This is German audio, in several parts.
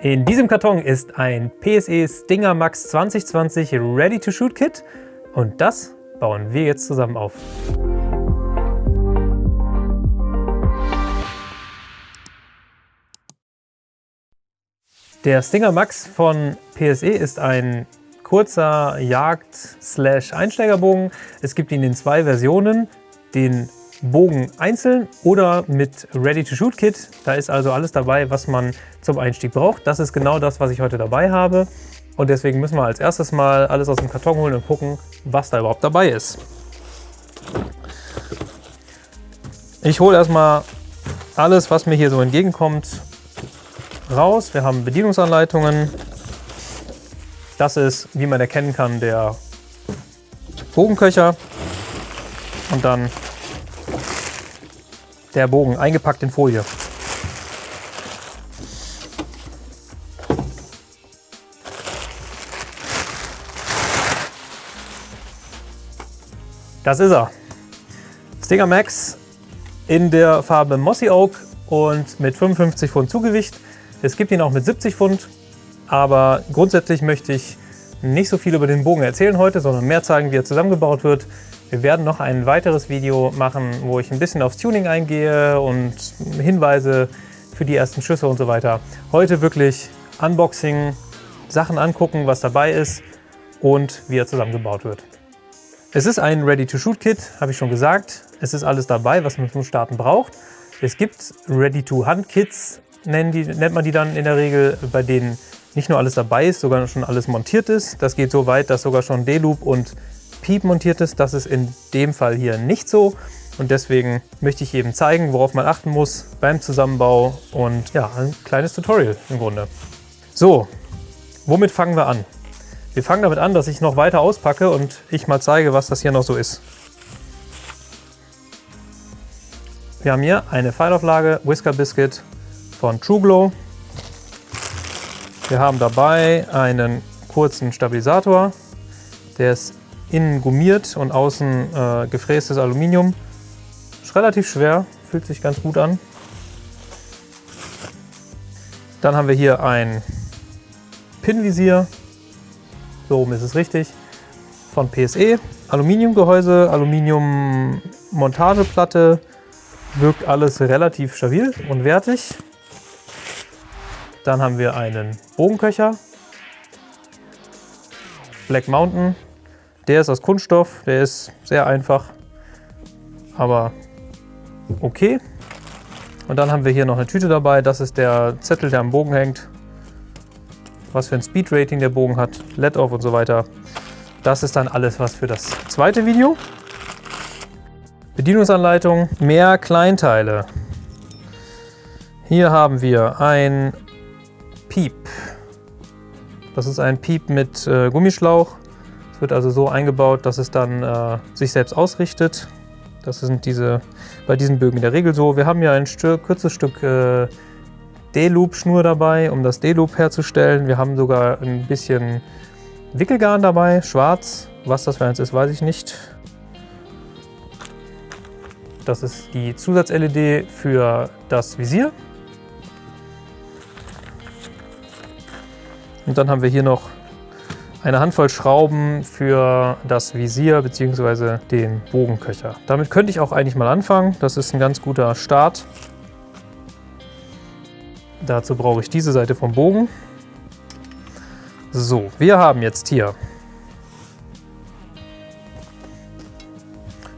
In diesem Karton ist ein PSE Stinger Max 2020 Ready to Shoot Kit und das bauen wir jetzt zusammen auf. Der Stinger Max von PSE ist ein kurzer Jagd-Einsteigerbogen. Es gibt ihn in zwei Versionen, den Bogen einzeln oder mit Ready-to-Shoot-Kit. Da ist also alles dabei, was man zum Einstieg braucht. Das ist genau das, was ich heute dabei habe. Und deswegen müssen wir als erstes mal alles aus dem Karton holen und gucken, was da überhaupt dabei ist. Ich hole erstmal alles, was mir hier so entgegenkommt, raus. Wir haben Bedienungsanleitungen. Das ist, wie man erkennen kann, der Bogenköcher. Und dann der Bogen eingepackt in Folie. Das ist er. Stinger Max in der Farbe Mossy Oak und mit 55 Pfund Zugewicht. Es gibt ihn auch mit 70 Pfund, aber grundsätzlich möchte ich nicht so viel über den Bogen erzählen heute, sondern mehr zeigen, wie er zusammengebaut wird. Wir werden noch ein weiteres Video machen, wo ich ein bisschen aufs Tuning eingehe und Hinweise für die ersten Schüsse und so weiter. Heute wirklich Unboxing, Sachen angucken, was dabei ist und wie er zusammengebaut wird. Es ist ein Ready-to-Shoot-Kit, habe ich schon gesagt. Es ist alles dabei, was man zum Starten braucht. Es gibt Ready-to-Hunt-Kits, nennt man die dann in der Regel, bei denen nicht nur alles dabei ist, sogar schon alles montiert ist. Das geht so weit, dass sogar schon D-Loop und Piep montiert ist. Das ist in dem Fall hier nicht so. Und deswegen möchte ich eben zeigen, worauf man achten muss beim Zusammenbau. Und ja, ein kleines Tutorial im Grunde. So, womit fangen wir an? Wir fangen damit an, dass ich noch weiter auspacke und ich mal zeige, was das hier noch so ist. Wir haben hier eine Pfeilauflage Whisker Biscuit von TruGlo. Wir haben dabei einen kurzen Stabilisator. Der ist innen gummiert und außen gefrästes Aluminium. Ist relativ schwer, fühlt sich ganz gut an. Dann haben wir hier ein Pinvisier. So rum ist es richtig. Von PSE. Aluminiumgehäuse, Aluminium-Montageplatte. Wirkt alles relativ stabil und wertig. Dann haben wir einen Bogenköcher. Black Mountain. Der ist aus Kunststoff. Der ist sehr einfach, aber okay. Und dann haben wir hier noch eine Tüte dabei. Das ist der Zettel, der am Bogen hängt. Was für ein Speed-Rating der Bogen hat, Let-Off und so weiter. Das ist dann alles was für das zweite Video. Bedienungsanleitung, mehr Kleinteile. Hier haben wir ein Piep. Das ist ein Piep mit Gummischlauch. Es wird also so eingebaut, dass es dann sich selbst ausrichtet. Das sind bei diesen Bögen in der Regel so. Wir haben hier ein kurzes Stück D-Loop-Schnur dabei, um das D-Loop herzustellen. Wir haben sogar ein bisschen Wickelgarn dabei, schwarz. Was das für eins ist, weiß ich nicht. Das ist die Zusatz-LED für das Visier. Und dann haben wir hier noch eine Handvoll Schrauben für das Visier bzw. den Bogenköcher. Damit könnte ich auch eigentlich mal anfangen. Das ist ein ganz guter Start. Dazu brauche ich diese Seite vom Bogen. So, wir haben jetzt hier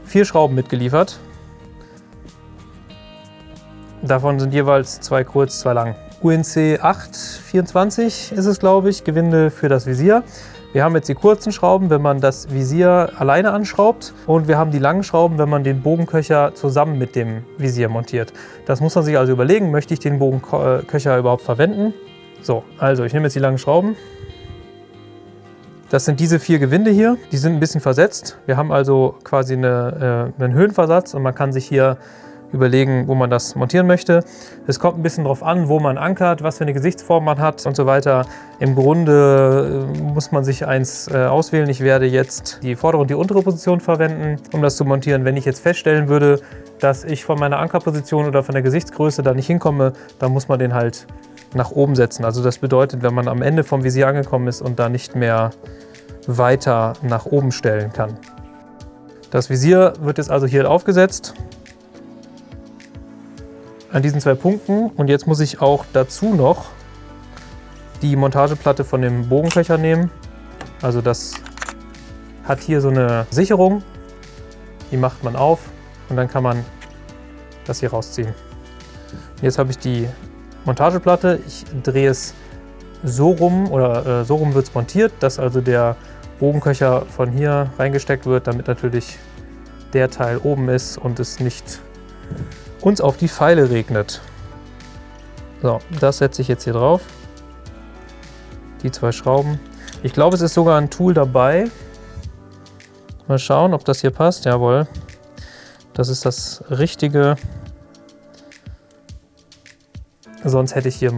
4 Schrauben mitgeliefert. Davon sind jeweils 2 kurz, 2 lang. UNC 824 ist es, glaube ich, Gewinde für das Visier. Wir haben jetzt die kurzen Schrauben, wenn man das Visier alleine anschraubt. Und wir haben die langen Schrauben, wenn man den Bogenköcher zusammen mit dem Visier montiert. Das muss man sich also überlegen, möchte ich den Bogenköcher überhaupt verwenden? So, also ich nehme jetzt die langen Schrauben. Das sind diese 4 Gewinde hier, die sind ein bisschen versetzt. Wir haben also quasi einen Höhenversatz und man kann sich hier überlegen, wo man das montieren möchte. Es kommt ein bisschen darauf an, wo man ankert, was für eine Gesichtsform man hat und so weiter. Im Grunde muss man sich eins auswählen. Ich werde jetzt die vordere und die untere Position verwenden, um das zu montieren. Wenn ich jetzt feststellen würde, dass ich von meiner Ankerposition oder von der Gesichtsgröße da nicht hinkomme, dann muss man den halt nach oben setzen. Also das bedeutet, wenn man am Ende vom Visier angekommen ist und da nicht mehr weiter nach oben stellen kann. Das Visier wird jetzt also hier aufgesetzt an diesen 2 Punkten und jetzt muss ich auch dazu noch die Montageplatte von dem Bogenköcher nehmen. Also das hat hier so eine Sicherung, die macht man auf und dann kann man das hier rausziehen. Jetzt habe ich die Montageplatte, ich drehe es so rum oder so rum wird es montiert, dass also der Bogenköcher von hier reingesteckt wird, damit natürlich der Teil oben ist und es nicht uns auf die Pfeile regnet. So, das setze ich jetzt hier drauf. Die 2 Schrauben. Ich glaube, es ist sogar ein Tool dabei. Mal schauen, ob das hier passt. Jawohl. Das ist das Richtige. Sonst hätte ich hier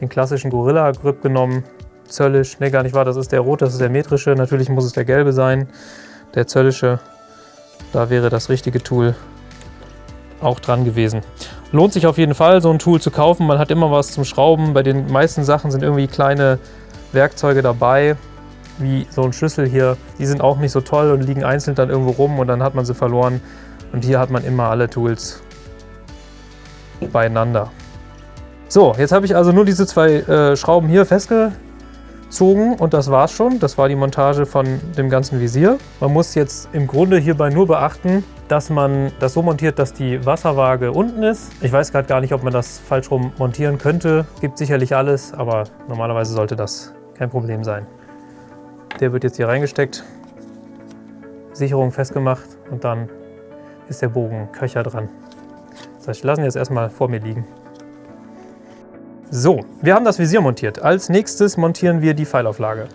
den klassischen Gorilla Grip genommen. Zöllisch. Ne, gar nicht wahr. Das ist der rote, das ist der metrische. Natürlich muss es der gelbe sein. Der zöllische. Da wäre das richtige Tool auch dran gewesen. Lohnt sich auf jeden Fall, so ein Tool zu kaufen. Man hat immer was zum Schrauben. Bei den meisten Sachen sind irgendwie kleine Werkzeuge dabei, wie so ein Schlüssel hier. Die sind auch nicht so toll und liegen einzeln dann irgendwo rum und dann hat man sie verloren. Und hier hat man immer alle Tools beieinander. So, jetzt habe ich also nur diese 2 Schrauben hier festgezogen und das war's schon. Das war die Montage von dem ganzen Visier. Man muss jetzt im Grunde hierbei nur beachten, dass man das so montiert, dass die Wasserwaage unten ist. Ich weiß gerade gar nicht, ob man das falsch rum montieren könnte. Gibt sicherlich alles, aber normalerweise sollte das kein Problem sein. Der wird jetzt hier reingesteckt, Sicherung festgemacht und dann ist der Bogenköcher dran. Das heißt, ich lasse ihn jetzt erstmal vor mir liegen. So, wir haben das Visier montiert. Als nächstes montieren wir die Pfeilauflage.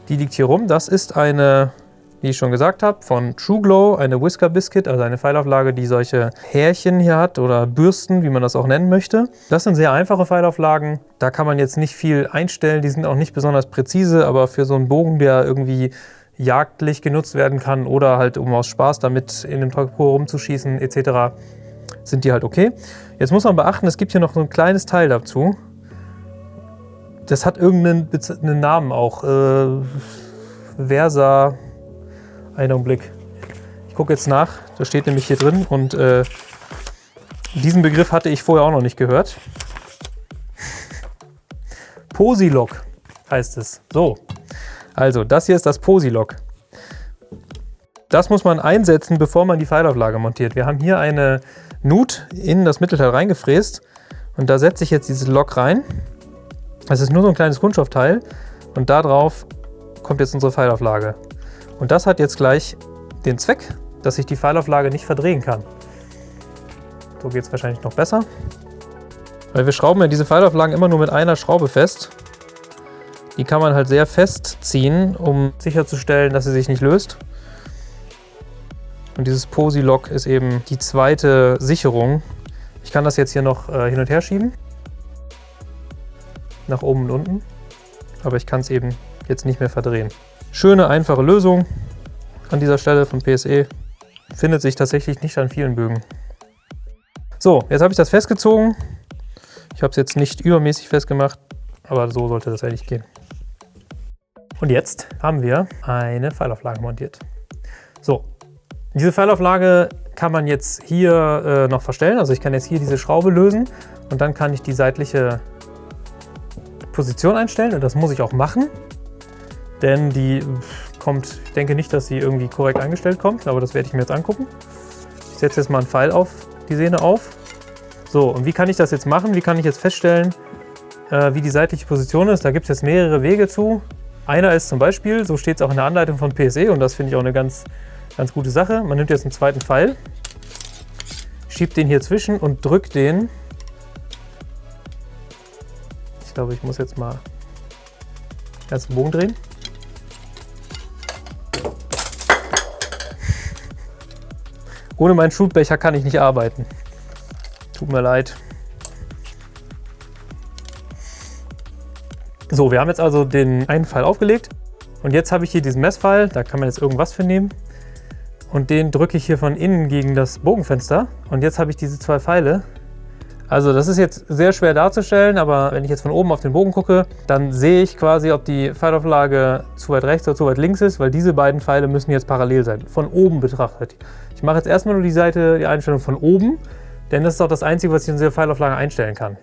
Die liegt hier rum. Das ist eine, wie ich schon gesagt habe, von TrueGlow, eine Whisker Biscuit, also eine Pfeilauflage, die solche Härchen hier hat oder Bürsten, wie man das auch nennen möchte. Das sind sehr einfache Pfeilauflagen. Da kann man jetzt nicht viel einstellen. Die sind auch nicht besonders präzise, aber für so einen Bogen, der irgendwie jagdlich genutzt werden kann oder halt um aus Spaß damit in dem Parcours rumzuschießen etc., sind die halt okay. Jetzt muss man beachten, es gibt hier noch so ein kleines Teil dazu. Das hat irgendeinen Namen auch. Versa. Einen Augenblick. Ich gucke jetzt nach. Das steht nämlich hier drin und diesen Begriff hatte ich vorher auch noch nicht gehört. Posi-Lock heißt es. So, also das hier ist das Posi-Lock. Das muss man einsetzen, bevor man die Pfeilauflage montiert. Wir haben hier eine Nut in das Mittelteil reingefräst und da setze ich jetzt dieses Lock rein. Das ist nur so ein kleines Kunststoffteil und da drauf kommt jetzt unsere Pfeilauflage. Und das hat jetzt gleich den Zweck, dass ich die Pfeilauflage nicht verdrehen kann. So geht es wahrscheinlich noch besser. Weil wir schrauben ja diese Pfeilauflagen immer nur mit einer Schraube fest. Die kann man halt sehr fest ziehen, um sicherzustellen, dass sie sich nicht löst. Und dieses Posi-Lock ist eben die zweite Sicherung. Ich kann das jetzt hier noch hin und her schieben. Nach oben und unten. Aber ich kann es eben jetzt nicht mehr verdrehen. Schöne, einfache Lösung an dieser Stelle von PSE. Findet sich tatsächlich nicht an vielen Bögen. So, jetzt habe ich das festgezogen. Ich habe es jetzt nicht übermäßig festgemacht, aber so sollte das eigentlich gehen. Und jetzt haben wir eine Pfeilauflage montiert. So, diese Pfeilauflage kann man jetzt hier noch verstellen. Also ich kann jetzt hier diese Schraube lösen und dann kann ich die seitliche Position einstellen und das muss ich auch machen. Denn die kommt, ich denke nicht, dass sie irgendwie korrekt eingestellt kommt, aber das werde ich mir jetzt angucken. Ich setze jetzt mal einen Pfeil auf die Sehne auf. So, und wie kann ich das jetzt machen? Wie kann ich jetzt feststellen, wie die seitliche Position ist? Da gibt es jetzt mehrere Wege zu. Einer ist zum Beispiel, so steht es auch in der Anleitung von PSE und das finde ich auch eine ganz gute Sache. Man nimmt jetzt einen zweiten Pfeil, schiebt den hier zwischen und drückt den. Ich glaube, ich muss jetzt mal den ganzen Bogen drehen. Ohne meinen Schutbecher kann ich nicht arbeiten. Tut mir leid. So, wir haben jetzt also den einen Pfeil aufgelegt und jetzt habe ich hier diesen Messpfeil, da kann man jetzt irgendwas für nehmen und den drücke ich hier von innen gegen das Bogenfenster und jetzt habe ich diese zwei Pfeile Also das ist jetzt sehr schwer darzustellen, aber wenn ich jetzt von oben auf den Bogen gucke, dann sehe ich quasi, ob die Pfeilauflage zu weit rechts oder zu weit links ist, weil diese beiden Pfeile müssen jetzt parallel sein, von oben betrachtet. Ich mache jetzt erstmal nur die Einstellung von oben, denn das ist auch das Einzige, was ich in dieser Pfeilauflage einstellen kann.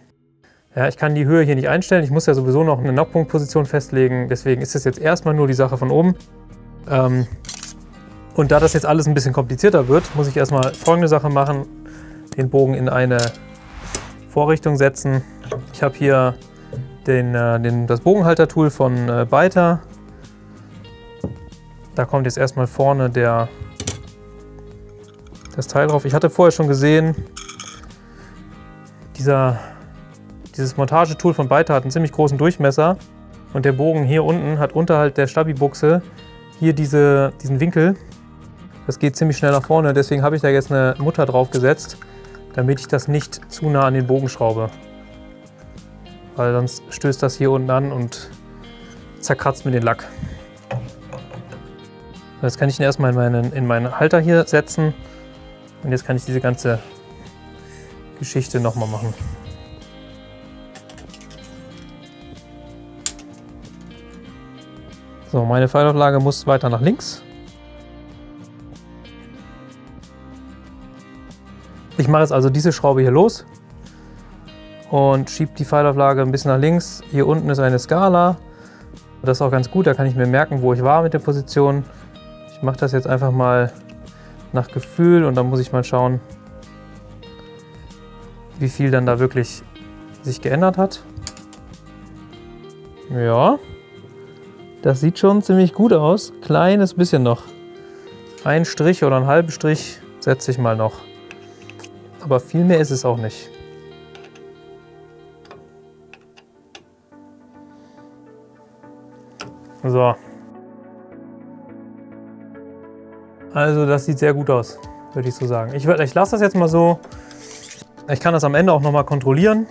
Ja, ich kann die Höhe hier nicht einstellen, ich muss ja sowieso noch eine Knockpunktposition festlegen, deswegen ist das jetzt erstmal nur die Sache von oben. Und da das jetzt alles ein bisschen komplizierter wird, muss ich erstmal folgende Sache machen, den Bogen in eine Vorrichtung setzen. Ich habe hier das Bogenhalter-Tool von Beiter. Da kommt jetzt erstmal vorne das Teil drauf. Ich hatte vorher schon gesehen, dieses Montagetool von Beiter hat einen ziemlich großen Durchmesser und der Bogen hier unten hat unterhalb der Stabi-Buchse hier diesen Winkel. Das geht ziemlich schnell nach vorne, deswegen habe ich da jetzt eine Mutter drauf gesetzt, damit ich das nicht zu nah an den Bogen schraube. Weil sonst stößt das hier unten an und zerkratzt mir den Lack. Jetzt kann ich ihn erstmal in meinen Halter hier setzen und jetzt kann ich diese ganze Geschichte nochmal machen. So, meine Pfeilauflage muss weiter nach links. Ich mache jetzt also diese Schraube hier los und schiebe die Pfeilauflage ein bisschen nach links. Hier unten ist eine Skala. Das ist auch ganz gut, da kann ich mir merken, wo ich war mit der Position. Ich mache das jetzt einfach mal nach Gefühl und dann muss ich mal schauen, wie viel dann da wirklich sich geändert hat. Ja, das sieht schon ziemlich gut aus. Kleines bisschen noch. Ein Strich oder einen halben Strich setze ich mal noch. Aber viel mehr ist es auch nicht. So. Also das sieht sehr gut aus, würde ich so sagen. Ich lasse das jetzt mal so. Ich kann das am Ende auch nochmal kontrollieren,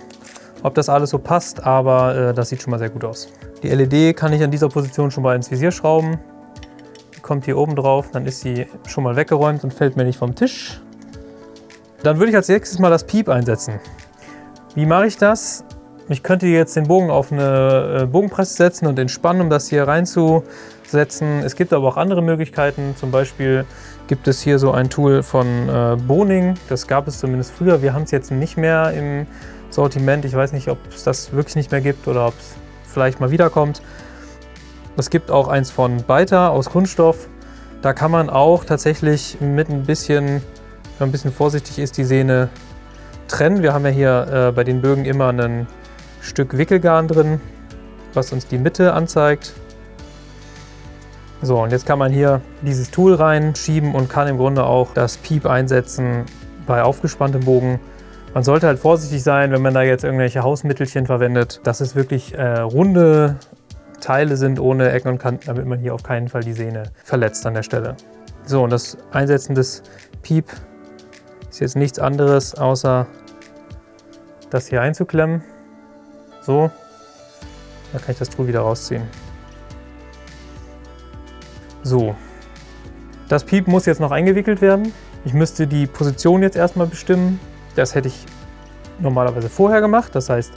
ob das alles so passt, aber das sieht schon mal sehr gut aus. Die LED kann ich an dieser Position schon mal ins Visier schrauben. Die kommt hier oben drauf, dann ist sie schon mal weggeräumt und fällt mir nicht vom Tisch. Dann würde ich als nächstes mal das Piep einsetzen. Wie mache ich das? Ich könnte jetzt den Bogen auf eine Bogenpresse setzen und entspannen, um das hier reinzusetzen. Es gibt aber auch andere Möglichkeiten. Zum Beispiel gibt es hier so ein Tool von Boning. Das gab es zumindest früher. Wir haben es jetzt nicht mehr im Sortiment. Ich weiß nicht, ob es das wirklich nicht mehr gibt oder ob es vielleicht mal wiederkommt. Es gibt auch eins von Beiter aus Kunststoff. Da kann man auch tatsächlich mit ein bisschen, wenn man ein bisschen vorsichtig ist, die Sehne trennen. Wir haben ja hier bei den Bögen immer ein Stück Wickelgarn drin, was uns die Mitte anzeigt. So, und jetzt kann man hier dieses Tool reinschieben und kann im Grunde auch das Piep einsetzen bei aufgespanntem Bogen. Man sollte halt vorsichtig sein, wenn man da jetzt irgendwelche Hausmittelchen verwendet, dass es wirklich runde Teile sind ohne Ecken und Kanten, damit man hier auf keinen Fall die Sehne verletzt an der Stelle. So, und das Einsetzen des Piep ist jetzt nichts anderes, außer das hier einzuklemmen. So, dann kann ich das Tool wieder rausziehen. So, das Piep muss jetzt noch eingewickelt werden. Ich müsste die Position jetzt erstmal bestimmen. Das hätte ich normalerweise vorher gemacht. Das heißt,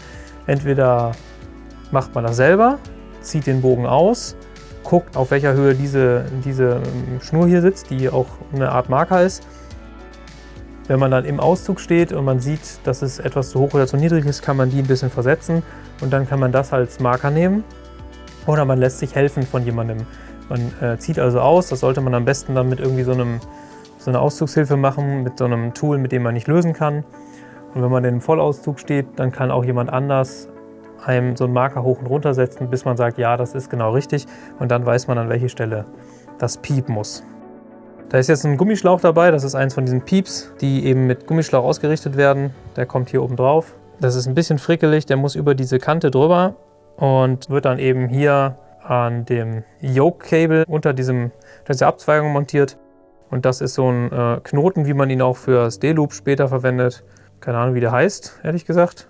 entweder macht man das selber, zieht den Bogen aus, guckt, auf welcher Höhe diese Schnur hier sitzt, die auch eine Art Marker ist. Wenn man dann im Auszug steht und man sieht, dass es etwas zu hoch oder zu niedrig ist, kann man die ein bisschen versetzen und dann kann man das als Marker nehmen. Oder man lässt sich helfen von jemandem. Man zieht also aus, das sollte man am besten dann mit irgendwie so einer Auszugshilfe machen, mit so einem Tool, mit dem man nicht lösen kann. Und wenn man im Vollauszug steht, dann kann auch jemand anders einem so einen Marker hoch und runter setzen, bis man sagt, ja, das ist genau richtig. Und dann weiß man, an welche Stelle das Piep muss. Da ist jetzt ein Gummischlauch dabei, das ist eins von diesen Pieps, die eben mit Gummischlauch ausgerichtet werden. Der kommt hier oben drauf. Das ist ein bisschen frickelig, der muss über diese Kante drüber und wird dann eben hier an dem Yoke-Cable unter dieser Abzweigung montiert. Und das ist so ein Knoten, wie man ihn auch für das D-Loop später verwendet. Keine Ahnung, wie der heißt, ehrlich gesagt.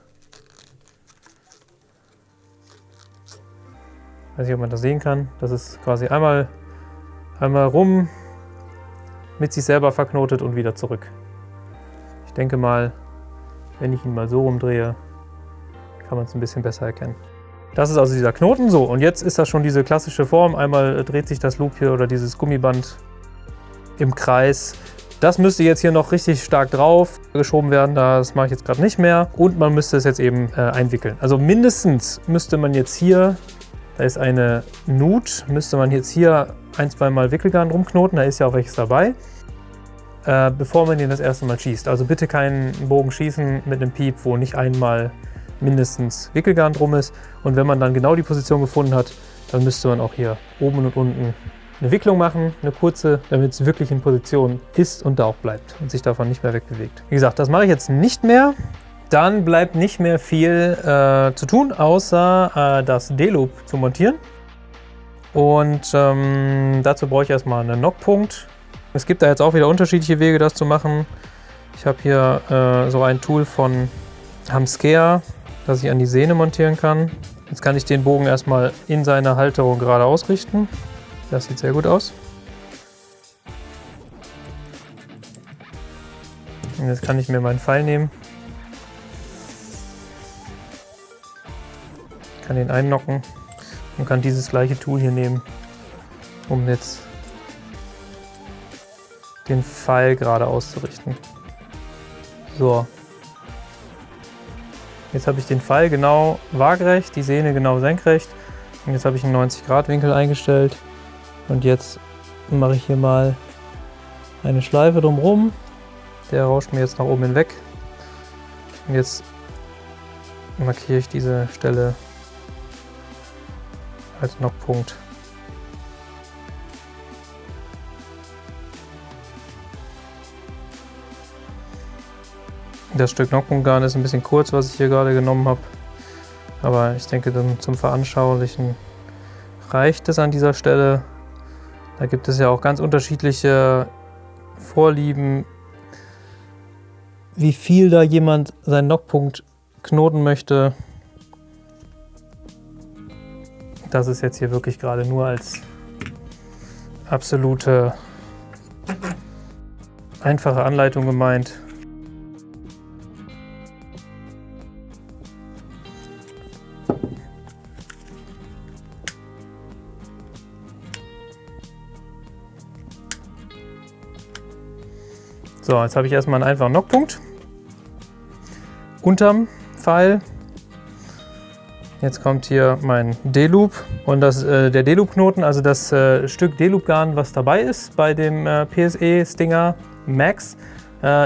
Weiß nicht, ob man das sehen kann. Das ist quasi einmal rum, mit sich selber verknotet und wieder zurück. Ich denke mal, Wenn ich ihn mal so rumdrehe, kann man es ein bisschen besser erkennen. Das ist also dieser Knoten. So, und jetzt ist das schon diese klassische Form. Einmal dreht sich das Loop hier oder dieses Gummiband im Kreis. Das müsste jetzt hier noch richtig stark drauf geschoben werden. Das mache ich jetzt gerade nicht mehr. Und man müsste es jetzt eben einwickeln. Also mindestens müsste man jetzt hier, da ist eine Nut, müsste man jetzt hier 1-2 Mal Wickelgarn rumknoten. Da ist ja auch welches dabei. Bevor man den das erste Mal schießt. Also bitte keinen Bogen schießen mit einem Piep, wo nicht einmal mindestens Wickelgarn drum ist. Und wenn man dann genau die Position gefunden hat, dann müsste man auch hier oben und unten eine Wicklung machen, eine kurze, damit es wirklich in Position ist und da auch bleibt und sich davon nicht mehr wegbewegt. Wie gesagt, das mache ich jetzt nicht mehr. Dann bleibt nicht mehr viel zu tun, außer das D-Loop zu montieren. Und dazu brauche ich erstmal einen Knockpunkt. Es gibt da jetzt auch wieder unterschiedliche Wege, das zu machen. Ich habe hier so ein Tool von Hamskea, das ich an die Sehne montieren kann. Jetzt kann ich den Bogen erstmal in seiner Halterung gerade ausrichten. Das sieht sehr gut aus. Und jetzt kann ich mir meinen Pfeil nehmen. Kann den einnocken und kann dieses gleiche Tool hier nehmen, um jetzt den Pfeil gerade auszurichten. So. Jetzt habe ich den Pfeil genau waagerecht, die Sehne genau senkrecht. Und jetzt habe ich einen 90-Grad-Winkel eingestellt. Und jetzt mache ich hier mal eine Schleife drumherum. Der rauscht mir jetzt nach oben hinweg. Und jetzt markiere ich diese Stelle als Knockpunkt. Das Stück Knockpunktgarn ist ein bisschen kurz, was ich hier gerade genommen habe. Aber ich denke, dann zum Veranschaulichen reicht es an dieser Stelle. Da gibt es ja auch ganz unterschiedliche Vorlieben, wie viel da jemand seinen Knockpunkt knoten möchte. Das ist jetzt hier wirklich gerade nur als absolute einfache Anleitung gemeint. So, jetzt habe ich erstmal einen einfachen Knockpunkt unterm Pfeil. Jetzt kommt hier mein D-Loop und der D-Loop-Knoten, also das Stück D-Loop-Garn, was dabei ist bei dem PSE Stinger Max,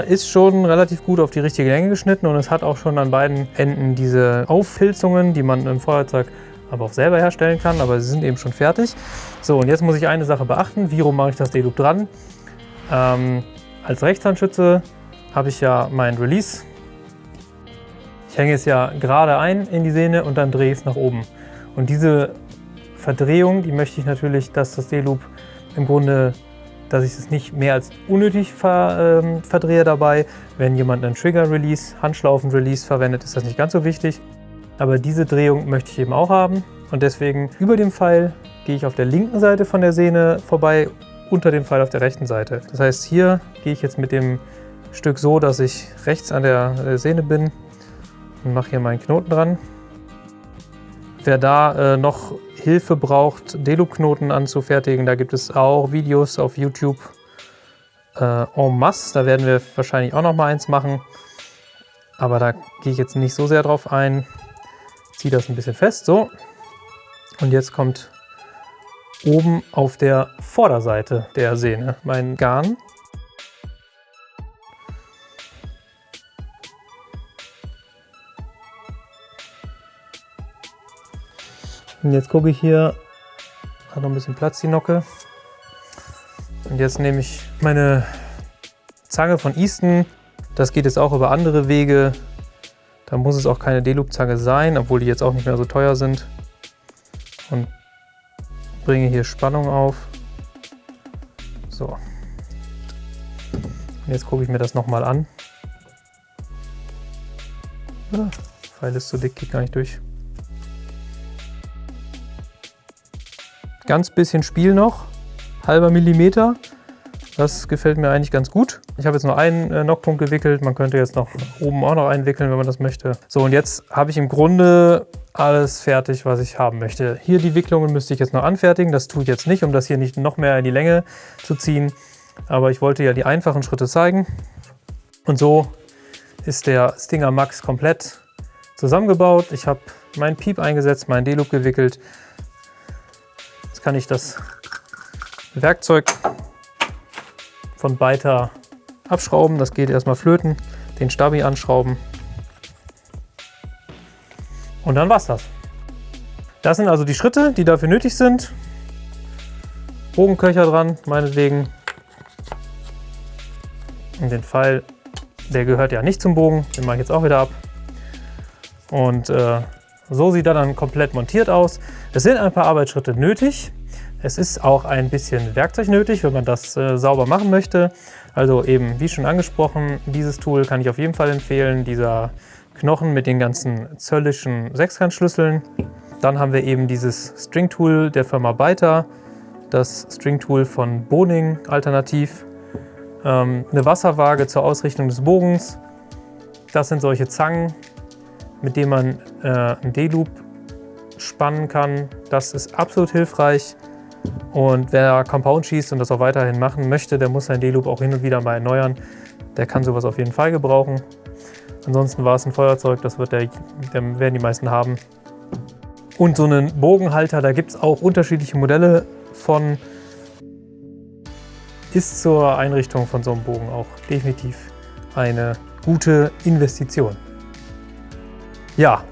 ist schon relativ gut auf die richtige Länge geschnitten und es hat auch schon an beiden Enden diese Auffilzungen, die man im Feuerzeug aber auch selber herstellen kann, aber sie sind eben schon fertig. So, und jetzt muss ich eine Sache beachten, wie rum mache ich das D-Loop dran? Als Rechtshandschütze habe ich ja mein Release. Ich hänge es ja gerade ein in die Sehne und dann drehe ich es nach oben. Und diese Verdrehung, die möchte ich natürlich, dass das D-Loop im Grunde, dass ich es nicht mehr als unnötig verdrehe dabei. Wenn jemand einen Trigger-Release, Handschlaufen-Release verwendet, ist das nicht ganz so wichtig. Aber diese Drehung möchte ich eben auch haben. Und deswegen über dem Pfeil gehe ich auf der linken Seite von der Sehne vorbei, unter dem Pfeil auf der rechten Seite. Das heißt, hier gehe ich jetzt mit dem Stück so, dass ich rechts an der Sehne bin und mache hier meinen Knoten dran. Wer da noch Hilfe braucht, D-Loop-Knoten anzufertigen, da gibt es auch Videos auf YouTube en masse. Da werden wir wahrscheinlich auch noch mal eins machen. Aber da gehe ich jetzt nicht so sehr drauf ein. Ziehe das ein bisschen fest, so. Und jetzt kommt oben auf der Vorderseite der Sehne mein Garn. Und jetzt gucke ich hier, hat noch ein bisschen Platz die Nocke. Und jetzt nehme ich meine Zange von Easton. Das geht jetzt auch über andere Wege. Da muss es auch keine D-Loop-Zange sein, obwohl die jetzt auch nicht mehr so teuer sind. Und bringe hier Spannung auf. So. Und jetzt gucke ich mir das nochmal an. Der Pfeil ist zu dick, geht gar nicht durch. Ganz bisschen Spiel noch. Halber Millimeter. Das gefällt mir eigentlich ganz gut. Ich habe jetzt nur einen Nockpunkt gewickelt. Man könnte jetzt noch oben auch noch einen wickeln, wenn man das möchte. So, und jetzt habe ich im Grunde alles fertig, was ich haben möchte. Hier die Wicklungen müsste ich jetzt noch anfertigen. Das tue ich jetzt nicht, um das hier nicht noch mehr in die Länge zu ziehen. Aber ich wollte ja die einfachen Schritte zeigen. Und so ist der Stinger Max komplett zusammengebaut. Ich habe meinen Piep eingesetzt, meinen D-Loop gewickelt. Jetzt kann ich das Werkzeug von Beiter abschrauben. Das geht erstmal flöten, den Stabi anschrauben. Und dann war's das. Das sind also die Schritte, die dafür nötig sind. Bogenköcher dran, meinetwegen. Und den Pfeil, der gehört ja nicht zum Bogen, den mache ich jetzt auch wieder ab. Und so sieht er dann komplett montiert aus. Es sind ein paar Arbeitsschritte nötig. Es ist auch ein bisschen Werkzeug nötig, wenn man das sauber machen möchte. Also eben, wie schon angesprochen, dieses Tool kann ich auf jeden Fall empfehlen. Dieser Knochen mit den ganzen zöllischen Sechskantschlüsseln. Dann haben wir eben dieses String-Tool der Firma Beiter. Das String-Tool von Boning alternativ. Eine Wasserwaage zur Ausrichtung des Bogens. Das sind solche Zangen, mit denen man einen D-Loop spannen kann. Das ist absolut hilfreich. Und wer Compound schießt und das auch weiterhin machen möchte, der muss seinen D-Loop auch hin und wieder mal erneuern. Der kann sowas auf jeden Fall gebrauchen. Ansonsten war es ein Feuerzeug, das werden die meisten haben. Und so einen Bogenhalter, da gibt es auch unterschiedliche Modelle von. Ist zur Einrichtung von so einem Bogen auch definitiv eine gute Investition. Ja,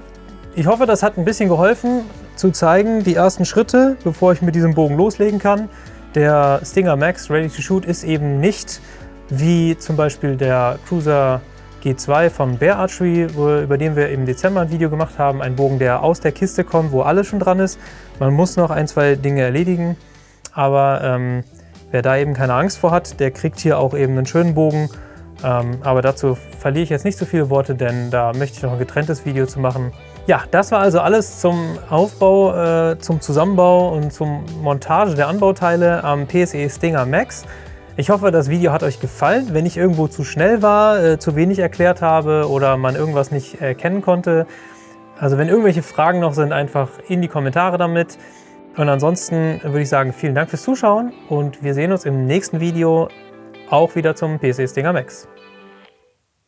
ich hoffe, das hat ein bisschen geholfen zu zeigen, die ersten Schritte, bevor ich mit diesem Bogen loslegen kann. Der Stinger Max Ready to Shoot ist eben nicht wie zum Beispiel der Cruiser G2 von Bear Archery, über den wir im Dezember ein Video gemacht haben. Ein Bogen, der aus der Kiste kommt, wo alles schon dran ist. Man muss noch ein, zwei Dinge erledigen, aber wer da eben keine Angst vor hat, der kriegt hier auch eben einen schönen Bogen. Aber dazu verliere ich jetzt nicht so viele Worte, denn da möchte ich noch ein getrenntes Video zu machen. Ja, das war also alles zum Aufbau, zum Zusammenbau und zum Montage der Anbauteile am PSE Stinger Max. Ich hoffe, das Video hat euch gefallen. Wenn ich irgendwo zu schnell war, zu wenig erklärt habe oder man irgendwas nicht erkennen konnte, also wenn irgendwelche Fragen noch sind, einfach in die Kommentare damit. Und ansonsten würde ich sagen, vielen Dank fürs Zuschauen und wir sehen uns im nächsten Video auch wieder zum PSE Stinger Max.